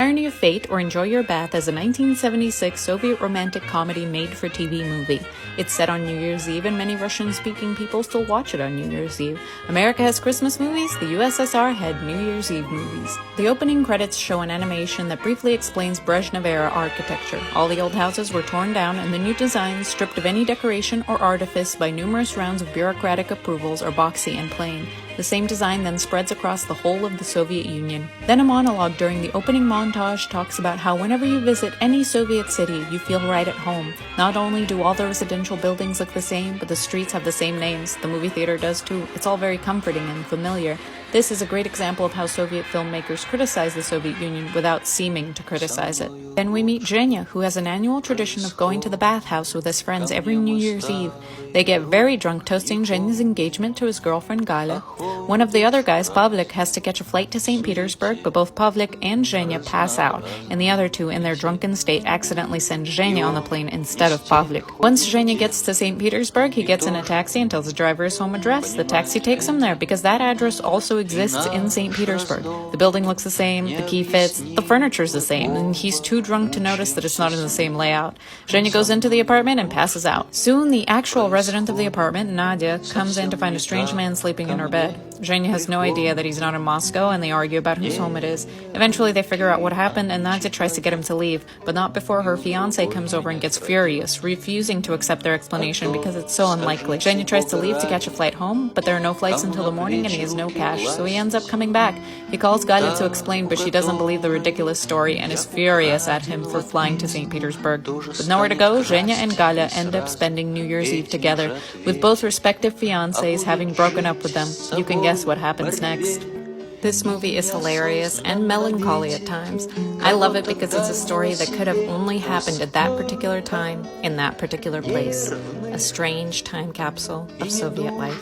Irony of Fate or Enjoy Your Bath is a 1976 Soviet romantic comedy made-for-TV movie. It's set on New Year's Eve and many Russian-speaking people still watch it on New Year's Eve. America has Christmas movies, the USSR had New Year's Eve movies. The opening credits show an animation that briefly explains Brezhnev-era architecture. All the old houses were torn down and the new designs, stripped of any decoration or artifice by numerous rounds of bureaucratic approvals, are boxy and plain. The same design then spreads across the whole of the Soviet Union. Then a monologue during the opening montage talks about how whenever you visit any Soviet city, you feel right at home. Not only do all the residential buildings look the same, but the streets have the same names. The movie theater does too. It's all very comforting and familiar. This is a great example of how Soviet filmmakers criticize the Soviet Union without seeming to criticize it. Then we meet Zhenya, who has an annual tradition of going to the bathhouse with his friends every New Year's Eve. They get very drunk toasting Zhenya's engagement to his girlfriend Galia. One of the other guys, Pavlik, has to catch a flight to St. Petersburg, but both Pavlik and Zhenya pass out, and the other two, in their drunken state, accidentally send Zhenya on the plane instead of Pavlik. Once Zhenya gets to St. Petersburg, he gets in a taxi and tells the driver his home address. The taxi takes him there because that address also exists in St. Petersburg. The building looks the same, the key fits, the furniture's the same, and he's too drunk to notice that it's not in the same layout. Zhenya goes into the apartment and passes out. Soon, the actual resident of the apartment, Nadia, comes in to find a strange man sleeping in her bed. Zhenya has no idea that he's not in Moscow, and they argue about whose home it is. Eventually, they figure out what happened, and Nadia tries to get him to leave, but not before her fiancé comes over and gets furious, refusing to accept their explanation because it's so unlikely. Zhenya tries to leave to catch a flight home, but there are no flights until the morning, and he has no cash, so he ends up coming back. He calls Galia to explain, but she doesn't believe the ridiculous story and is furious at him for flying to St. Petersburg. With nowhere to go, Zhenya and Galia end up spending New Year's Eve together, with both respective fiancés having broken up with them. You can guess what happens next. This movie is hilarious and melancholy at times. I love it because it's a story that could have only happened at that particular time, in that particular place. A strange time capsule of Soviet life.